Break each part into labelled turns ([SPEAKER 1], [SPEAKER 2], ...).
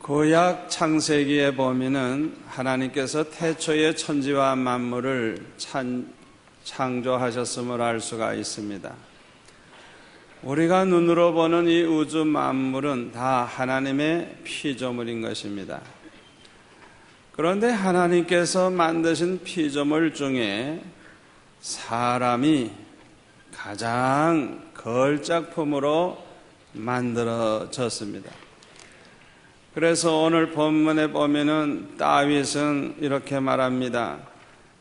[SPEAKER 1] 구약 창세기에 보면은 하나님께서 태초에 천지와 만물을 창조하셨음을 알 수가 있습니다. 우리가 눈으로 보는 이 우주 만물은 다 하나님의 피조물인 것입니다. 그런데 하나님께서 만드신 피조물 중에 사람이 가장 걸작품으로 만들어졌습니다. 그래서 오늘 본문에 보면은 다윗은 이렇게 말합니다.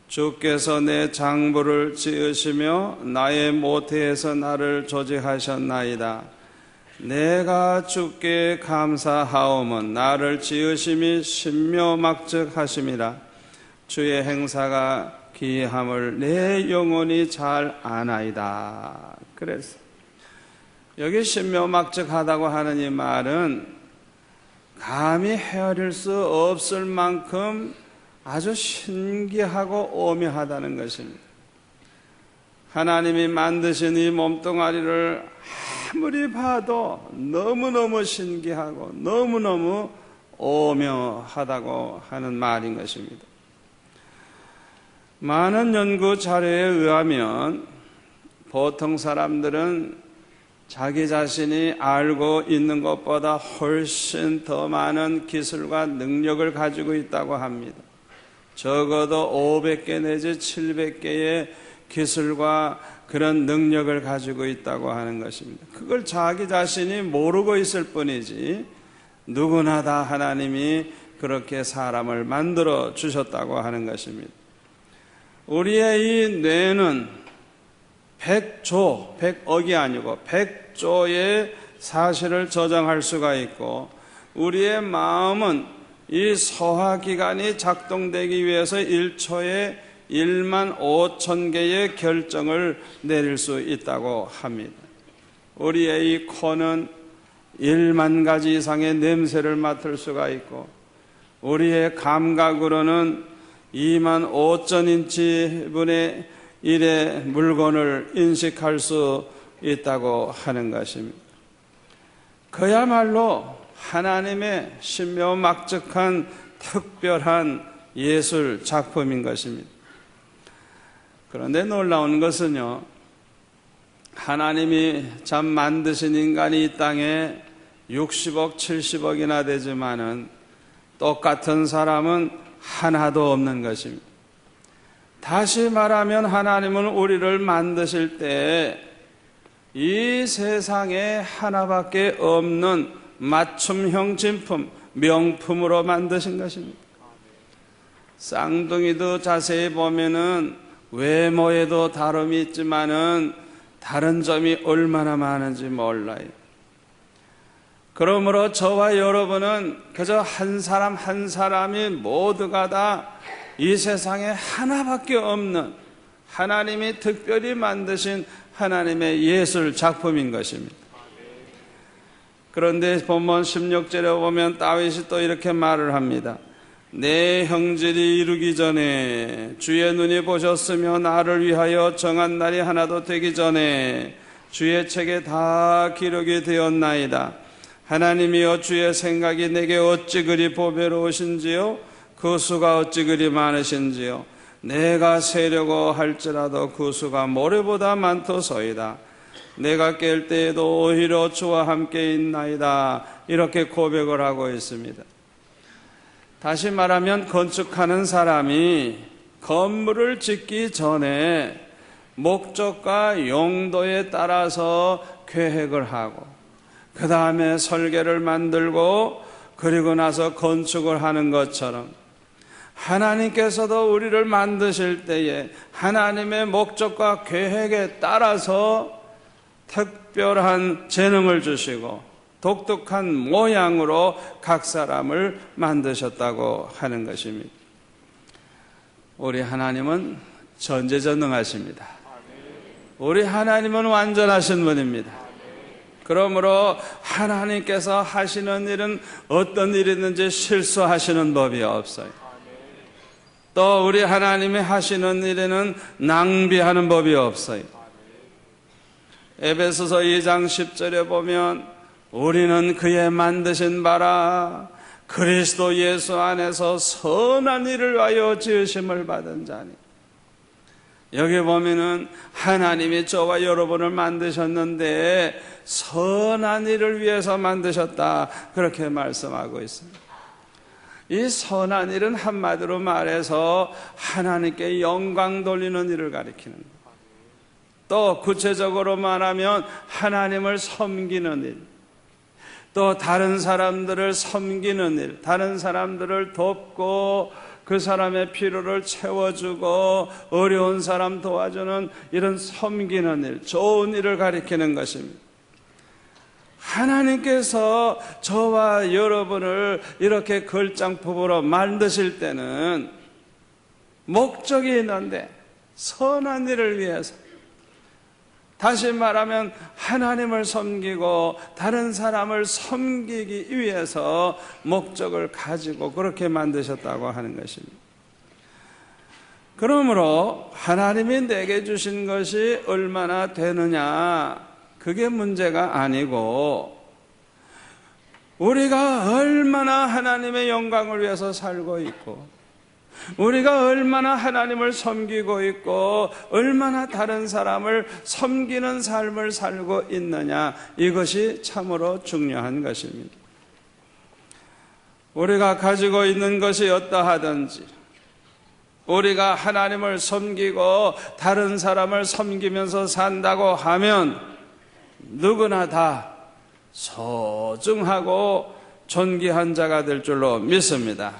[SPEAKER 1] 주께서 내 장부를 지으시며 나의 모태에서 나를 조직하셨나이다. 내가 주께 감사하오면 나를 지으심이 신묘막측하심이라. 주의 행사가 기이함을 내 영혼이 잘 아나이다. 그래서 여기 신묘막측하다고 하는 이 말은 감히 헤아릴 수 없을 만큼 아주 신기하고 오묘하다는 것입니다. 하나님이 만드신 이 몸뚱아리를 아무리 봐도 너무너무 신기하고 너무너무 오묘하다고 하는 말인 것입니다. 많은 연구 자료에 의하면 보통 사람들은 자기 자신이 알고 있는 것보다 훨씬 더 많은 기술과 능력을 가지고 있다고 합니다. 적어도 500개 내지 700개의 기술과 그런 능력을 가지고 있다고 하는 것입니다. 그걸 자기 자신이 모르고 있을 뿐이지 누구나 다 하나님이 그렇게 사람을 만들어 주셨다고 하는 것입니다. 우리의 이 뇌는 100억이 아니고 100조의 사실을 저장할 수가 있고, 우리의 마음은 이 소화기관이 작동되기 위해서 1초에 1만 5천 개의 결정을 내릴 수 있다고 합니다. 우리의 이 코는 1만 가지 이상의 냄새를 맡을 수가 있고, 우리의 감각으로는 2만 5천 인치분의 1의 물건을 인식할 수 있다고 하는 것입니다. 그야말로 하나님의 신묘막측한 특별한 예술 작품인 것입니다. 그런데 놀라운 것은요, 하나님이 참 만드신 인간이 이 땅에 60억, 70억이나 되지만은 똑같은 사람은 하나도 없는 것입니다. 다시 말하면 하나님은 우리를 만드실 때 이 세상에 하나밖에 없는 맞춤형 진품, 명품으로 만드신 것입니다. 쌍둥이도 자세히 보면은 외모에도 다름이 있지만은 다른 점이 얼마나 많은지 몰라요. 그러므로 저와 여러분은 그저 한 사람 한 사람이 모두가 다 이 세상에 하나밖에 없는 하나님이 특별히 만드신 하나님의 예술 작품인 것입니다. 그런데 본문 16절에 보면 다윗이 또 이렇게 말을 합니다. 내 형질이 이루기 전에 주의 눈이 보셨으며 나를 위하여 정한 날이 하나도 되기 전에 주의 책에 다 기록이 되었나이다. 하나님이여 주의 생각이 내게 어찌 그리 보배로우신지요 그 수가 어찌 그리 많으신지요 내가 세려고 할지라도 그 수가 모래보다 많도소이다. 내가 깰 때에도 오히려 주와 함께 있나이다. 이렇게 고백을 하고 있습니다. 다시 말하면 건축하는 사람이 건물을 짓기 전에 목적과 용도에 따라서 계획을 하고 그 다음에 설계를 만들고 그리고 나서 건축을 하는 것처럼 하나님께서도 우리를 만드실 때에 하나님의 목적과 계획에 따라서 특별한 재능을 주시고 독특한 모양으로 각 사람을 만드셨다고 하는 것입니다. 우리 하나님은 전지전능하십니다. 우리 하나님은 완전하신 분입니다. 그러므로 하나님께서 하시는 일은 어떤 일이든지 실수하시는 법이 없어요. 또 우리 하나님이 하시는 일에는 낭비하는 법이 없어요. 에베소서 2장 10절에 보면 우리는 그의 만드신 바라 그리스도 예수 안에서 선한 일을 위하여 지으심을 받은 자니. 여기 보면은 하나님이 저와 여러분을 만드셨는데 선한 일을 위해서 만드셨다, 그렇게 말씀하고 있습니다. 이 선한 일은 한마디로 말해서 하나님께 영광 돌리는 일을 가리키는 것. 또 구체적으로 말하면 하나님을 섬기는 일, 또 다른 사람들을 섬기는 일, 다른 사람들을 돕고 그 사람의 필요를 채워주고 어려운 사람 도와주는 이런 섬기는 일, 좋은 일을 가리키는 것입니다. 하나님께서 저와 여러분을 이렇게 걸장법으로 만드실 때는 목적이 있는데, 선한 일을 위해서, 다시 말하면 하나님을 섬기고 다른 사람을 섬기기 위해서 목적을 가지고 그렇게 만드셨다고 하는 것입니다. 그러므로 하나님이 내게 주신 것이 얼마나 되느냐, 그게 문제가 아니고 우리가 얼마나 하나님의 영광을 위해서 살고 있고, 우리가 얼마나 하나님을 섬기고 있고, 얼마나 다른 사람을 섬기는 삶을 살고 있느냐, 이것이 참으로 중요한 것입니다. 우리가 가지고 있는 것이 어떠하든지 우리가 하나님을 섬기고 다른 사람을 섬기면서 산다고 하면 누구나 다 소중하고 존귀한 자가 될 줄로 믿습니다.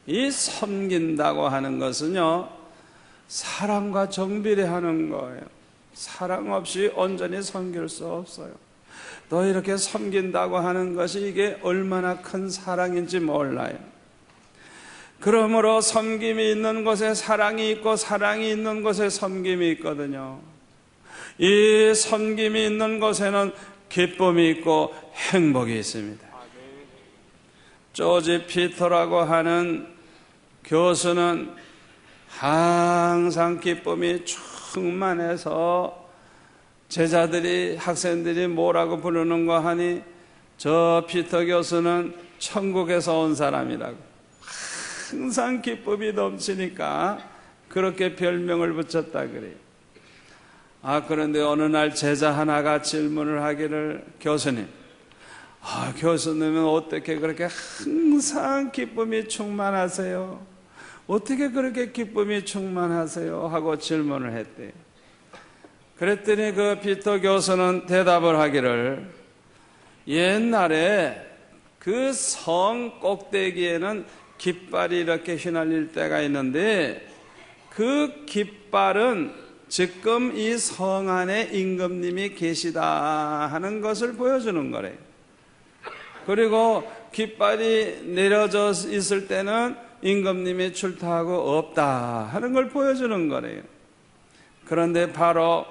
[SPEAKER 1] 이 섬긴다고 하는 것은요, 사랑과 정비례하는 거예요. 사랑 없이 온전히 섬길 수 없어요. 또 이렇게 섬긴다고 하는 것이 이게 얼마나 큰 사랑인지 몰라요. 그러므로 섬김이 있는 곳에 사랑이 있고 사랑이 있는 곳에 섬김이 있거든요. 이 섬김이 있는 곳에는 기쁨이 있고 행복이 있습니다. 조지 피터라고 하는 교수는 항상 기쁨이 충만해서 제자들이, 학생들이 뭐라고 부르는 거 하니, 저 피터 교수는 천국에서 온 사람이라고. 항상 기쁨이 넘치니까 그렇게 별명을 붙였다 그래요. 그런데 어느 날 제자 하나가 질문을 하기를, 교수님, 교수님은 어떻게 그렇게 항상 기쁨이 충만하세요? 어떻게 그렇게 기쁨이 충만하세요? 하고 질문을 했대요. 그랬더니 그 피터 교수는 대답을 하기를, 옛날에 그 성 꼭대기에는 깃발이 이렇게 휘날릴 때가 있는데, 그 깃발은 지금 이 성 안에 임금님이 계시다 하는 것을 보여주는 거래요. 그리고 깃발이 내려져 있을 때는 임금님이 출타하고 없다 하는 걸 보여주는 거래요. 그런데 바로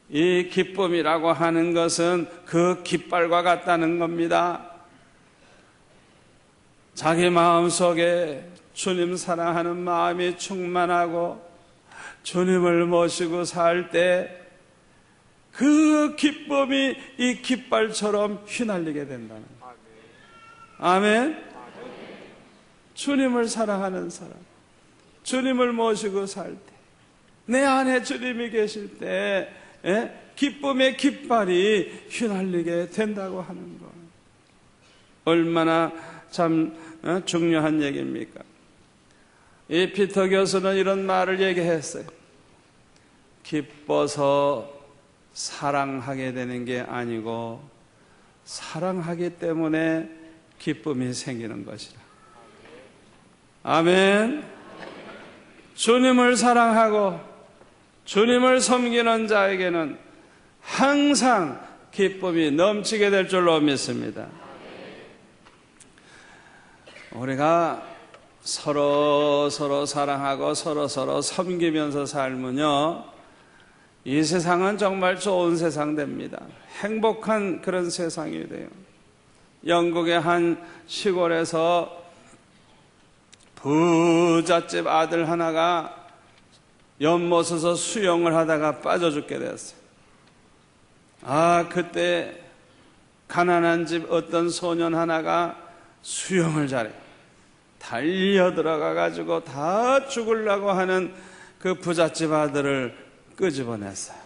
[SPEAKER 1] 이 기쁨이라고 하는 것은 그 깃발과 같다는 겁니다. 자기 마음속에 주님 사랑하는 마음이 충만하고 주님을 모시고 살 때 그 기쁨이 이 깃발처럼 휘날리게 된다는 거예요. 아멘. 주님을 사랑하는 사람, 주님을 모시고 살 때, 내 안에 주님이 계실 때 기쁨의 깃발이 휘날리게 된다고 하는 거예요. 얼마나 참 중요한 얘기입니까? 이 피터 교수는 이런 말을 얘기했어요. 기뻐서 사랑하게 되는 게 아니고 사랑하기 때문에 기쁨이 생기는 것이라. 아멘. 주님을 사랑하고 주님을 섬기는 자에게는 항상 기쁨이 넘치게 될 줄로 믿습니다. 우리가 서로 사랑하고 서로 섬기면서 살면요, 이 세상은 정말 좋은 세상 됩니다. 행복한 그런 세상이 돼요. 영국의 한 시골에서 부잣집 아들 하나가 연못에서 수영을 하다가 빠져 죽게 되었어요. 그때 가난한 집 어떤 소년 하나가 수영을 잘해 달려 들어가 가지고 다 죽으려고 하는 그 부잣집 아들을 끄집어냈어요.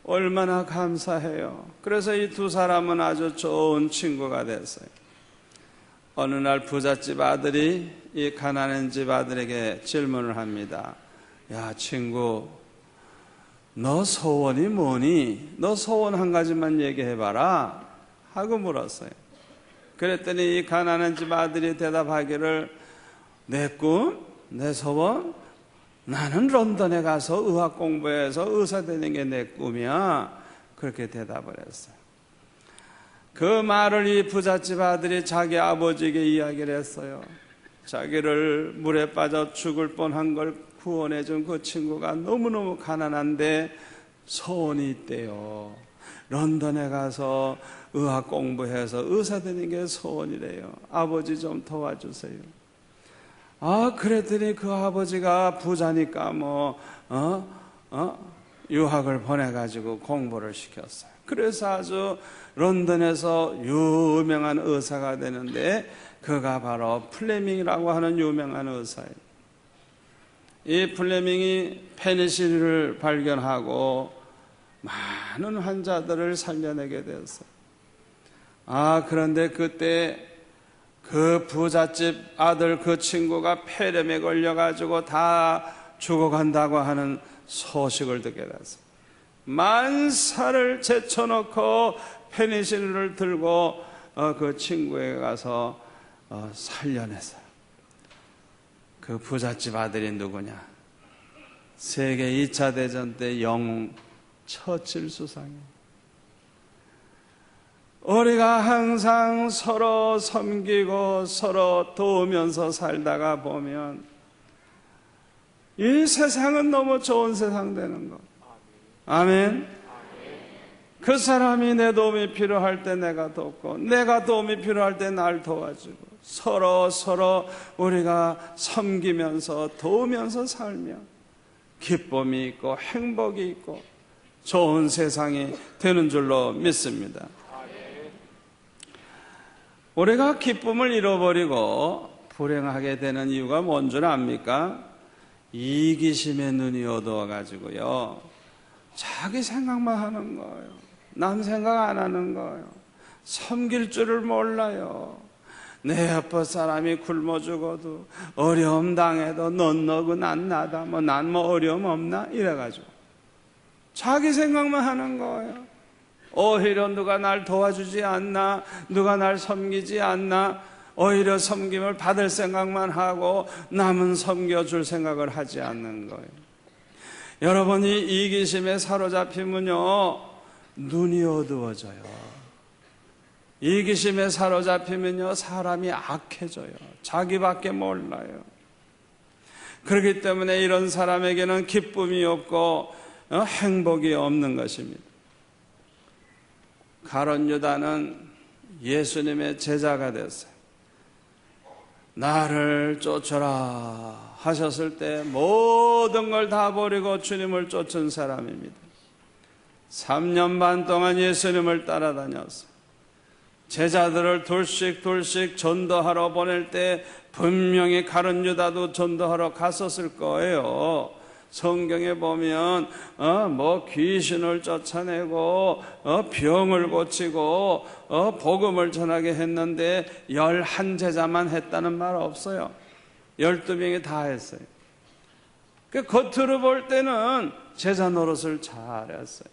[SPEAKER 1] 얼마나 감사해요. 그래서 이 두 사람은 아주 좋은 친구가 됐어요. 어느 날 부잣집 아들이 이 가난한 집 아들에게 질문을 합니다. 야, 친구, 너 소원이 뭐니? 너 소원 한 가지만 얘기해봐라 하고 물었어요. 그랬더니 이 가난한 집 아들이 대답하기를, 내 꿈, 내 소원, 나는 런던에 가서 의학 공부해서 의사 되는 게 내 꿈이야. 그렇게 대답을 했어요. 그 말을 이 부잣집 아들이 자기 아버지에게 이야기를 했어요. 자기를 물에 빠져 죽을 뻔한 걸 구원해준 그 친구가 너무너무 가난한데 소원이 있대요. 런던에 가서 의학 공부해서 의사 되는 게 소원이래요. 아버지 좀 도와주세요. 그랬더니 그 아버지가 부자니까 유학을 보내가지고 공부를 시켰어요. 그래서 아주 런던에서 유명한 의사가 되는데 그가 바로 플레밍이라고 하는 유명한 의사예요. 이 플레밍이 페니실린을 발견하고 많은 환자들을 살려내게 되었어요. 그런데 그때 그 부잣집 아들 그 친구가 폐렴에 걸려가지고 다 죽어간다고 하는 소식을 듣게 됐어요. 만사를 제쳐놓고 페니실린을 들고 그 친구에게 가서 살려냈어요. 그 부잣집 아들이 누구냐? 세계 2차 대전 때 영웅 처칠 수상이에요. 우리가 항상 서로 섬기고 서로 도우면서 살다가 보면 이 세상은 너무 좋은 세상 되는 것. 아멘. 그 사람이 내 도움이 필요할 때 내가 돕고 내가 도움이 필요할 때 날 도와주고 서로 우리가 섬기면서 도우면서 살면 기쁨이 있고 행복이 있고 좋은 세상이 되는 줄로 믿습니다. 우리가 기쁨을 잃어버리고 불행하게 되는 이유가 뭔 줄 압니까? 이기심의 눈이 어두워가지고요. 자기 생각만 하는 거예요. 남 생각 안 하는 거예요. 섬길 줄을 몰라요. 내 옆에 사람이 굶어 죽어도 어려움 당해도 넌 너고 난 나다. 난 어려움 없나? 이래가지고 자기 생각만 하는 거예요. 오히려 누가 날 도와주지 않나? 누가 날 섬기지 않나? 오히려 섬김을 받을 생각만 하고 남은 섬겨줄 생각을 하지 않는 거예요. 여러분이 이기심에 사로잡히면요 눈이 어두워져요. 이기심에 사로잡히면요 사람이 악해져요. 자기밖에 몰라요. 그렇기 때문에 이런 사람에게는 기쁨이 없고 행복이 없는 것입니다. 가룟 유다는 예수님의 제자가 됐어요. 나를 쫓아라 하셨을 때 모든 걸 다 버리고 주님을 쫓은 사람입니다. 3년 반 동안 예수님을 따라다녔어요. 제자들을 둘씩 전도하러 보낼 때 분명히 가룟 유다도 전도하러 갔었을 거예요. 성경에 보면 귀신을 쫓아내고 병을 고치고 복음을 전하게 했는데 11제자만 했다는 말 없어요. 12명이 다 했어요. 겉으로 볼 때는 제자 노릇을 잘했어요.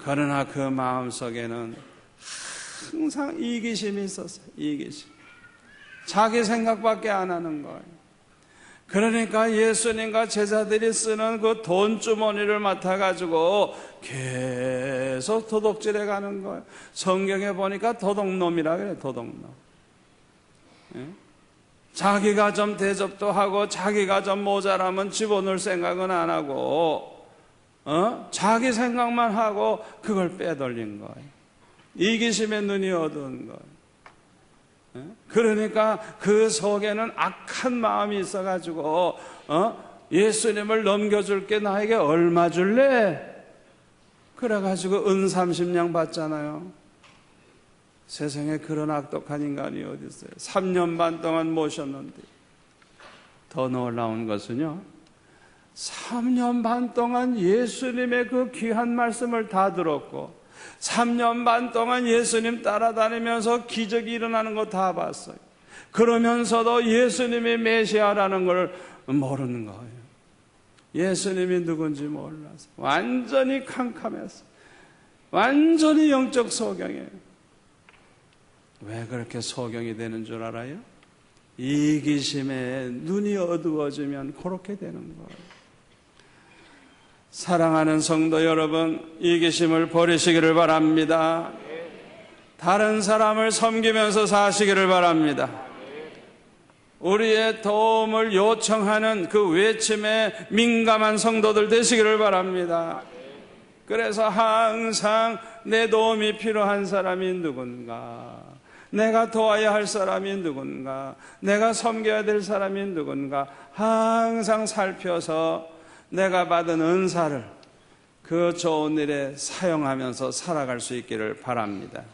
[SPEAKER 1] 그러나 그 마음속에는 항상 이기심이 있었어요. 이기심. 자기 생각밖에 안 하는 거예요. 그러니까 예수님과 제자들이 쓰는 그 돈주머니를 맡아가지고 계속 도둑질해 가는 거예요. 성경에 보니까 도둑놈이라 그래요. 도둑놈. 예? 자기가 좀 대접도 하고 자기가 좀 모자라면 집어넣을 생각은 안 하고 자기 생각만 하고 그걸 빼돌린 거예요. 이기심의 눈이 어두운 거예요. 그러니까 그 속에는 악한 마음이 있어가지고 예수님을 넘겨줄게 나에게 얼마 줄래? 그래가지고 은 30냥 받잖아요. 세상에 그런 악독한 인간이 어디 있어요? 3년 반 동안 모셨는데, 더 놀라운 것은요, 3년 반 동안 예수님의 그 귀한 말씀을 다 들었고 3년 반 동안 예수님 따라다니면서 기적이 일어나는 거 다 봤어요. 그러면서도 예수님이 메시아라는 걸 모르는 거예요. 예수님이 누군지 몰라서 완전히 캄캄했어. 완전히 영적 소경이에요. 왜 그렇게 소경이 되는 줄 알아요? 이기심에 눈이 어두워지면 그렇게 되는 거예요. 사랑하는 성도 여러분, 이기심을 버리시기를 바랍니다. 다른 사람을 섬기면서 사시기를 바랍니다. 우리의 도움을 요청하는 그 외침에 민감한 성도들 되시기를 바랍니다. 그래서 항상 내 도움이 필요한 사람이 누군가, 내가 도와야 할 사람이 누군가, 내가 섬겨야 될 사람이 누군가 항상 살펴서 내가 받은 은사를 그 좋은 일에 사용하면서 살아갈 수 있기를 바랍니다.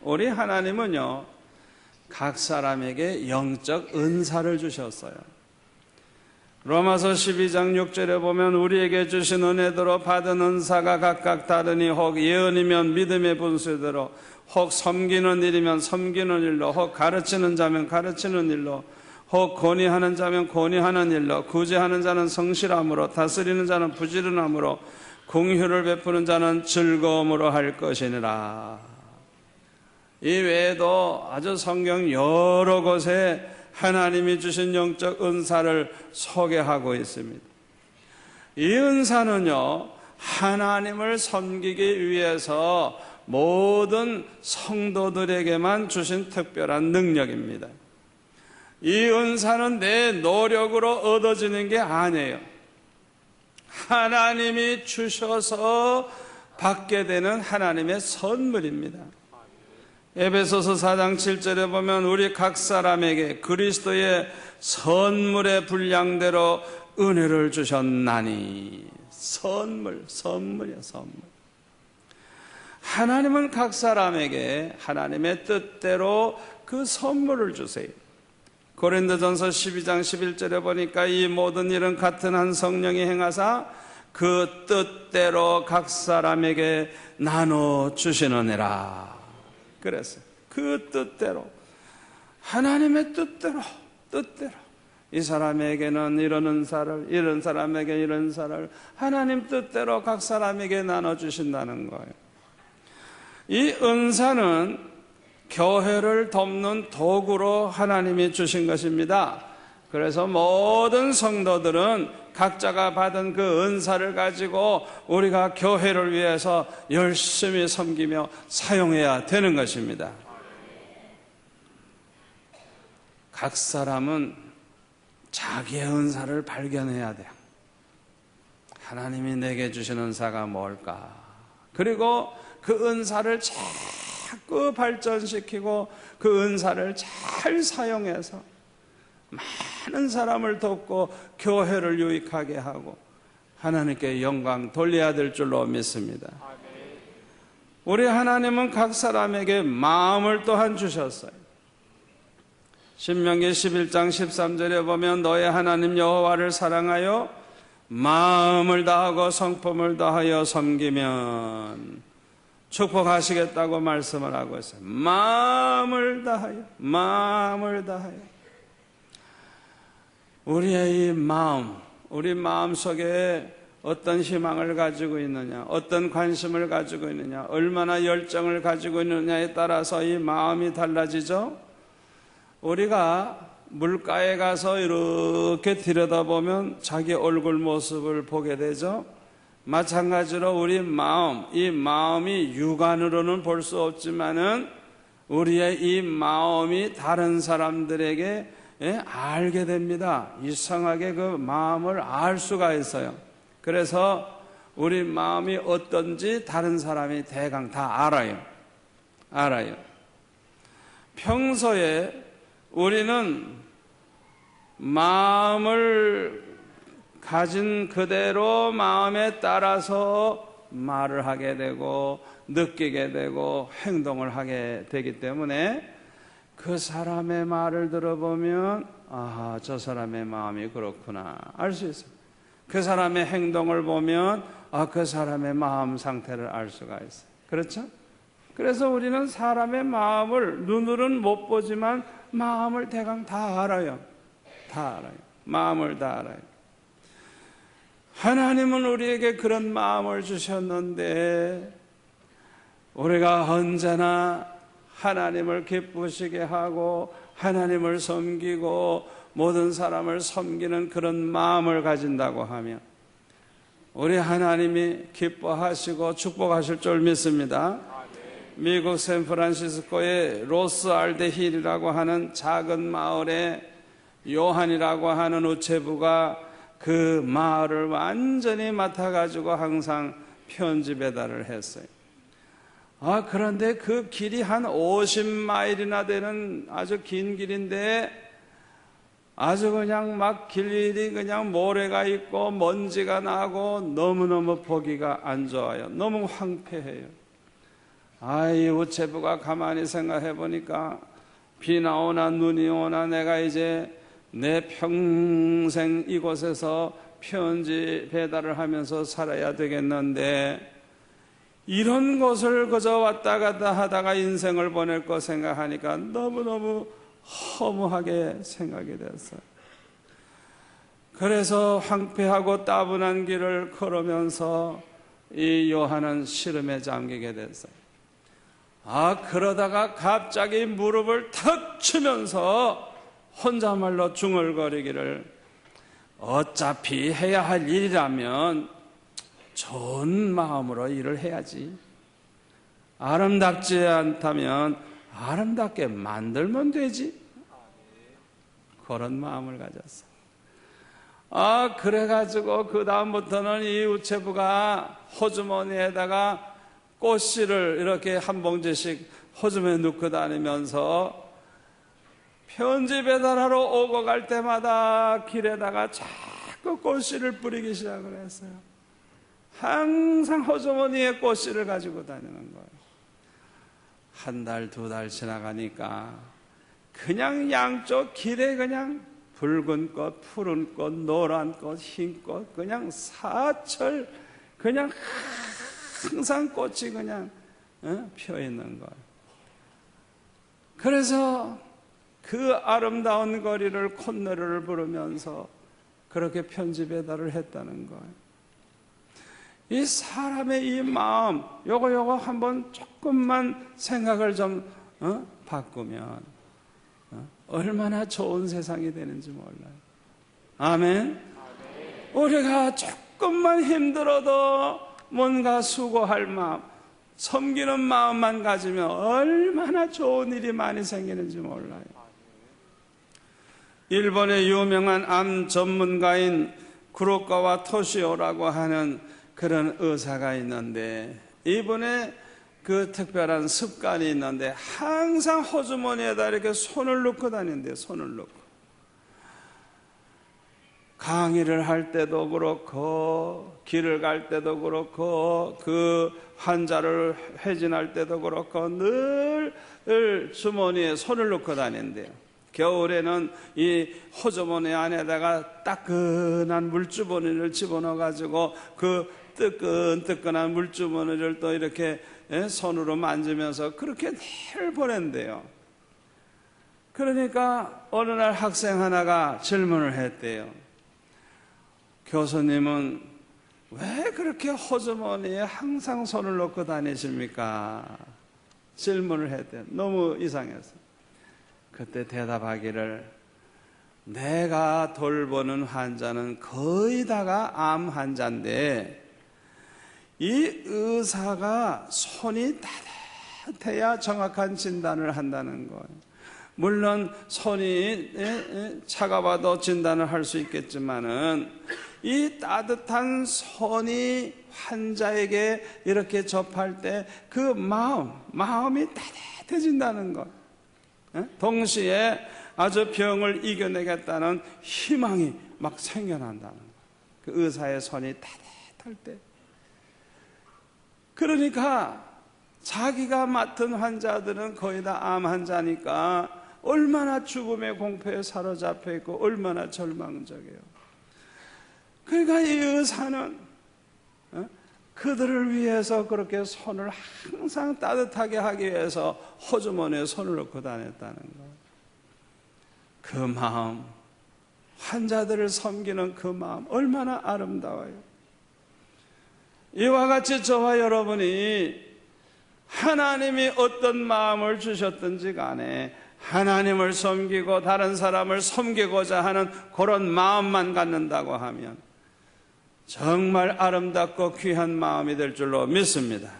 [SPEAKER 1] 우리 하나님은요, 각 사람에게 영적 은사를 주셨어요. 로마서 12장 6절에 보면 우리에게 주신 은혜대로 받은 은사가 각각 다르니 혹 예언이면 믿음의 분수대로, 혹 섬기는 일이면 섬기는 일로, 혹 가르치는 자면 가르치는 일로, 혹 권위하는 자면 권위하는 일로, 구제하는 자는 성실함으로, 다스리는 자는 부지런함으로, 공휴를 베푸는 자는 즐거움으로 할 것이니라. 이 외에도 아주 성경 여러 곳에 하나님이 주신 영적 은사를 소개하고 있습니다. 이 은사는요, 하나님을 섬기기 위해서 모든 성도들에게만 주신 특별한 능력입니다. 이 은사는 내 노력으로 얻어지는 게 아니에요. 하나님이 주셔서 받게 되는 하나님의 선물입니다. 에베소서 4장 7절에 보면 우리 각 사람에게 그리스도의 선물의 분량대로 은혜를 주셨나니. 선물이야, 선물. 하나님은 각 사람에게 하나님의 뜻대로 그 선물을 주세요. 고린도전서 12장 11절에 보니까 이 모든 일은 같은 한 성령이 행하사 그 뜻대로 각 사람에게 나눠 주시느니라. 그랬어요. 그 뜻대로, 하나님의 뜻대로 이 사람에게는 이런 은사를, 이런 사람에게 이런 은사를 하나님 뜻대로 각 사람에게 나눠 주신다는 거예요. 이 은사는 교회를 돕는 도구로 하나님이 주신 것입니다. 그래서 모든 성도들은 각자가 받은 그 은사를 가지고 우리가 교회를 위해서 열심히 섬기며 사용해야 되는 것입니다. 각 사람은 자기의 은사를 발견해야 돼요. 하나님이 내게 주신 은사가 뭘까? 그리고 그 은사를 자꾸 발전시키고 그 은사를 잘 사용해서 많은 사람을 돕고 교회를 유익하게 하고 하나님께 영광 돌려야 될 줄로 믿습니다. 우리 하나님은 각 사람에게 마음을 또한 주셨어요. 신명기 11장 13절에 보면 너의 하나님 여호와를 사랑하여 마음을 다하고 성품을 다하여 섬기면 축복하시겠다고 말씀을 하고 있어요. 마음을 다하여. 우리의 이 마음, 우리 마음 속에 어떤 희망을 가지고 있느냐, 어떤 관심을 가지고 있느냐, 얼마나 열정을 가지고 있느냐에 따라서 이 마음이 달라지죠. 우리가 물가에 가서 이렇게 들여다보면 자기 얼굴 모습을 보게 되죠. 마찬가지로 우리 마음, 이 마음이 육안으로는 볼 수 없지만은 우리의 이 마음이 다른 사람들에게 알게 됩니다. 이상하게 그 마음을 알 수가 있어요. 그래서 우리 마음이 어떤지 다른 사람이 대강 다 알아요. 평소에 우리는 마음을 가진 그대로 마음에 따라서 말을 하게 되고 느끼게 되고 행동을 하게 되기 때문에 그 사람의 말을 들어보면 아, 저 사람의 마음이 그렇구나 알 수 있어요. 그 사람의 행동을 보면 아, 그 사람의 마음 상태를 알 수가 있어요. 그렇죠? 그래서 우리는 사람의 마음을 눈으로는 못 보지만 마음을 대강 다 알아요. 다 알아요. 마음을 다 알아요. 하나님은 우리에게 그런 마음을 주셨는데 우리가 언제나 하나님을 기쁘시게 하고 하나님을 섬기고 모든 사람을 섬기는 그런 마음을 가진다고 하면 우리 하나님이 기뻐하시고 축복하실 줄 믿습니다. 미국 샌프란시스코의 로스 알데 힐이라고 하는 작은 마을에 요한이라고 하는 우체부가 그 마을을 완전히 맡아가지고 항상 편지 배달을 했어요. 그런데 그 길이 한 50마일이나 되는 아주 긴 길인데 아주 그냥 막 길이 그냥 모래가 있고 먼지가 나고 너무너무 보기가 안 좋아요. 너무 황폐해요. 이 우체부가 가만히 생각해 보니까 비나 오나 눈이 오나 내가 이제 내 평생 이곳에서 편지 배달을 하면서 살아야 되겠는데 이런 곳을 그저 왔다 갔다 하다가 인생을 보낼 거 생각하니까 너무너무 허무하게 생각이 됐어요. 그래서 황폐하고 따분한 길을 걸으면서 이 요한은 시름에 잠기게 됐어요. 그러다가 갑자기 무릎을 탁 치면서 혼자말로 중얼거리기를 어차피 해야 할 일이라면 좋은 마음으로 일을 해야지. 아름답지 않다면 아름답게 만들면 되지. 그런 마음을 가졌어. 그래가지고 그 다음부터는 이 우체부가 호주머니에다가 꽃씨를 이렇게 한 봉지씩 호주머니에 넣고 다니면서 편지 배달하러 오고 갈 때마다 길에다가 자꾸 꽃씨를 뿌리기 시작을 했어요. 항상 호주머니에 꽃씨를 가지고 다니는 거예요. 한 달, 두 달 지나가니까 그냥 양쪽 길에 그냥 붉은 꽃, 푸른 꽃, 노란 꽃, 흰 꽃, 그냥 사철, 그냥 항상 꽃이 그냥 펴 있는 거예요. 그래서 그 아름다운 거리를 콧노래를 부르면서 그렇게 편지 배달을 했다는 거예요. 이 사람의 이 마음, 요거 한번 조금만 생각을 좀 바꾸면 얼마나 좋은 세상이 되는지 몰라요. 아멘. 우리가 조금만 힘들어도 뭔가 수고할 마음, 섬기는 마음만 가지면 얼마나 좋은 일이 많이 생기는지 몰라요. 일본의 유명한 암 전문가인 구로카와 토시오라고 하는 그런 의사가 있는데 이분의 그 특별한 습관이 있는데 항상 호주머니에다 이렇게 손을 넣고 다닌대요. 손을 넣고 강의를 할 때도 그렇고 길을 갈 때도 그렇고 그 환자를 회진할 때도 그렇고 늘 주머니에 손을 넣고 다닌대요. 겨울에는 이 호주머니 안에다가 따끈한 물주머니를 집어넣어 가지고 그 뜨끈뜨끈한 물주머니를 또 이렇게 손으로 만지면서 그렇게 늘 보낸대요. 그러니까 어느 날 학생 하나가 질문을 했대요. 교수님은 왜 그렇게 호주머니에 항상 손을 넣고 다니십니까? 질문을 했대요. 너무 이상했어요. 그때 대답하기를 내가 돌보는 환자는 거의 다가 암 환자인데 이 의사가 손이 따뜻해야 정확한 진단을 한다는 거예요. 물론 손이 차가워도 진단을 할 수 있겠지만은 이 따뜻한 손이 환자에게 이렇게 접할 때 그 마음이 따뜻해진다는 것. 동시에 아주 병을 이겨내겠다는 희망이 막 생겨난다는 것. 그 의사의 손이 따뜻할 때. 그러니까 자기가 맡은 환자들은 거의 다 암 환자니까 얼마나 죽음의 공포에 사로잡혀 있고 얼마나 절망적이에요. 그러니까 이 의사는 그들을 위해서 그렇게 손을 항상 따뜻하게 하기 위해서 호주머니에 손을 넣고 다녔다는 거예요. 그 마음, 환자들을 섬기는 그 마음 얼마나 아름다워요. 이와 같이 저와 여러분이 하나님이 어떤 마음을 주셨든지 간에 하나님을 섬기고 다른 사람을 섬기고자 하는 그런 마음만 갖는다고 하면 정말 아름답고 귀한 마음이 될 줄로 믿습니다.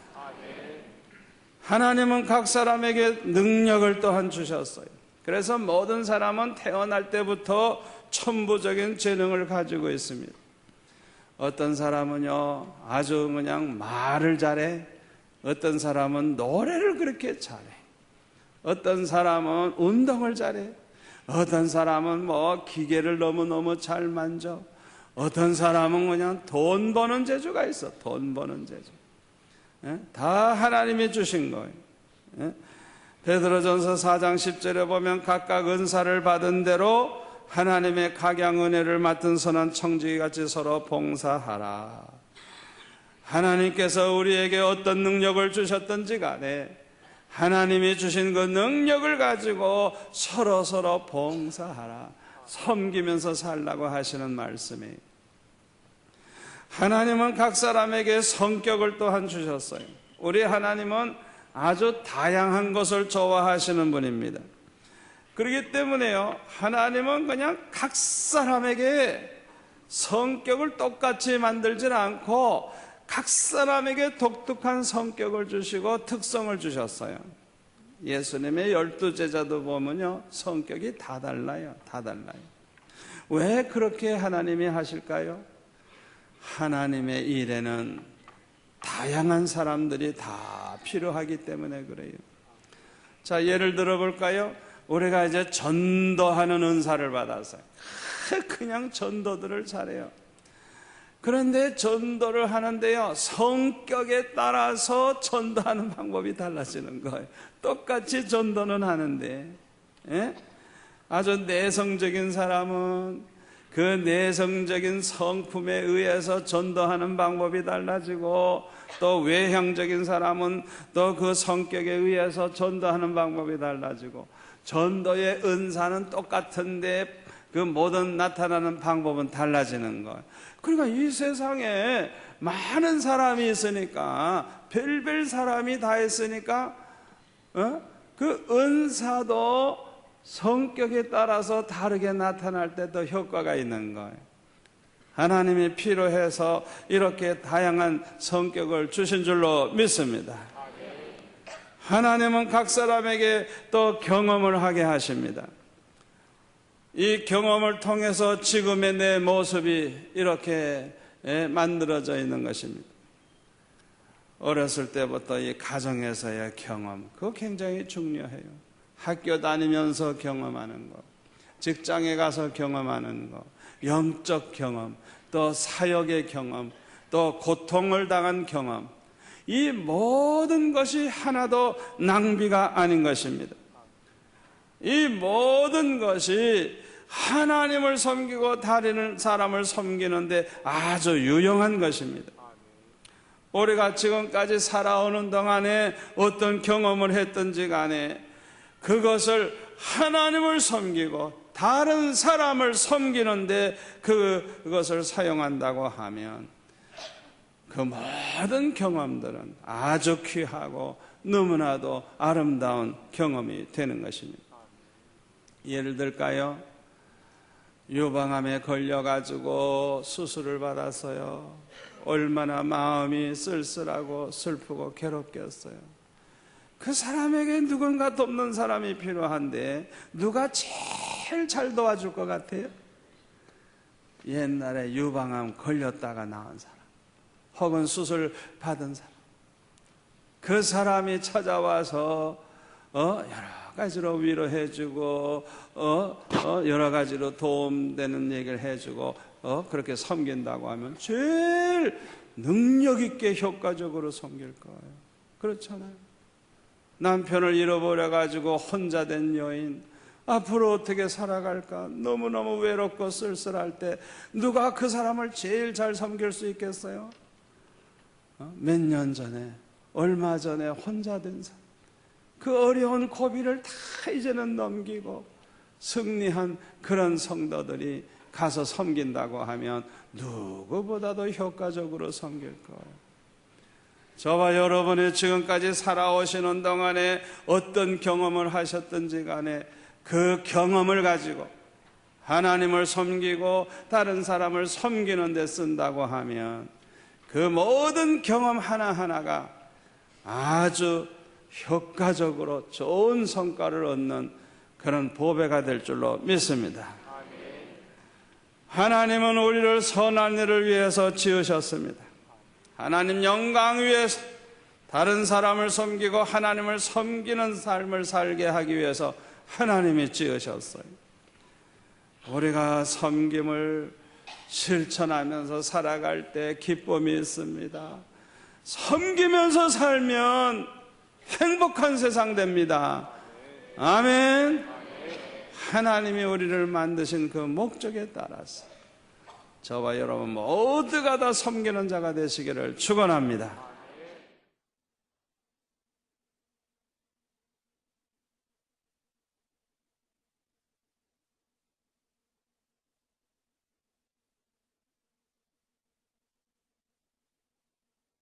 [SPEAKER 1] 하나님은 각 사람에게 능력을 또한 주셨어요. 그래서 모든 사람은 태어날 때부터 천부적인 재능을 가지고 있습니다. 어떤 사람은요 아주 그냥 말을 잘해, 어떤 사람은 노래를 그렇게 잘해, 어떤 사람은 운동을 잘해, 어떤 사람은 뭐 기계를 너무너무 잘 만져, 어떤 사람은 그냥 돈 버는 재주가 있어. 돈 버는 재주. 다 하나님이 주신 거예요. 베드로전서 4장 10절에 보면 각각 은사를 받은 대로 하나님의 각양 은혜를 맡은 선한 청지기같이 서로 봉사하라. 하나님께서 우리에게 어떤 능력을 주셨든지 간에 하나님이 주신 그 능력을 가지고 서로 봉사하라, 섬기면서 살라고 하시는 말씀이에요. 하나님은 각 사람에게 성격을 또한 주셨어요. 우리 하나님은 아주 다양한 것을 좋아하시는 분입니다. 그렇기 때문에요 하나님은 그냥 각 사람에게 성격을 똑같이 만들지 않고 각 사람에게 독특한 성격을 주시고 특성을 주셨어요. 예수님의 12제자도 보면요 성격이 다 달라요. 다 달라요. 왜 그렇게 하나님이 하실까요? 하나님의 일에는 다양한 사람들이 다 필요하기 때문에 그래요. 자, 예를 들어 볼까요? 우리가 이제 전도하는 은사를 받았어요. 그냥 전도들을 잘해요. 그런데 전도를 하는데요 성격에 따라서 전도하는 방법이 달라지는 거예요. 똑같이 전도는 하는데 아주 내성적인 사람은 그 내성적인 성품에 의해서 전도하는 방법이 달라지고, 또 외향적인 사람은 또 그 성격에 의해서 전도하는 방법이 달라지고, 전도의 은사는 똑같은데 그 모든 나타나는 방법은 달라지는 거예요. 그러니까 이 세상에 많은 사람이 있으니까, 별별 사람이 다 있으니까 그 은사도 성격에 따라서 다르게 나타날 때 더 효과가 있는 거예요. 하나님이 필요해서 이렇게 다양한 성격을 주신 줄로 믿습니다. 하나님은 각 사람에게 또 경험을 하게 하십니다. 이 경험을 통해서 지금의 내 모습이 이렇게 만들어져 있는 것입니다. 어렸을 때부터 이 가정에서의 경험, 그거 굉장히 중요해요. 학교 다니면서 경험하는 거, 직장에 가서 경험하는 거, 영적 경험, 또 사역의 경험, 또 고통을 당한 경험, 이 모든 것이 하나도 낭비가 아닌 것입니다. 이 모든 것이 하나님을 섬기고 다른 사람을 섬기는데 아주 유용한 것입니다. 우리가 지금까지 살아오는 동안에 어떤 경험을 했든지 간에 그것을 하나님을 섬기고 다른 사람을 섬기는데 그것을 사용한다고 하면 그 모든 경험들은 아주 귀하고 너무나도 아름다운 경험이 되는 것입니다. 예를 들까요? 유방암에 걸려가지고 수술을 받았어요. 얼마나 마음이 쓸쓸하고 슬프고 괴롭겠어요. 그 사람에게 누군가 돕는 사람이 필요한데 누가 제일 잘 도와줄 것 같아요? 옛날에 유방암 걸렸다가 나은 사람, 혹은 수술 받은 사람, 그 사람이 찾아와서 여러 가지로 위로해주고 여러 가지로 도움되는 얘기를 해주고 그렇게 섬긴다고 하면 제일 능력 있게 효과적으로 섬길 거예요. 그렇잖아요. 남편을 잃어버려 가지고 혼자 된 여인, 앞으로 어떻게 살아갈까 너무너무 외롭고 쓸쓸할 때 누가 그 사람을 제일 잘 섬길 수 있겠어요? 몇 년 전에, 얼마 전에 혼자 된 사람, 그 어려운 고비를 다 이제는 넘기고 승리한 그런 성도들이 가서 섬긴다고 하면 누구보다도 효과적으로 섬길 거예요. 저와 여러분이 지금까지 살아오시는 동안에 어떤 경험을 하셨든지 간에 그 경험을 가지고 하나님을 섬기고 다른 사람을 섬기는 데 쓴다고 하면 그 모든 경험 하나하나가 아주 효과적으로 좋은 성과를 얻는 그런 보배가 될 줄로 믿습니다. 하나님은 우리를 선한 일을 위해서 지으셨습니다. 하나님 영광 위해서 다른 사람을 섬기고 하나님을 섬기는 삶을 살게 하기 위해서 하나님이 지으셨어요. 우리가 섬김을 실천하면서 살아갈 때 기쁨이 있습니다. 섬기면서 살면 행복한 세상 됩니다. 아멘. 하나님이 우리를 만드신 그 목적에 따라서 저와 여러분 모두가 다 섬기는 자가 되시기를 축원합니다.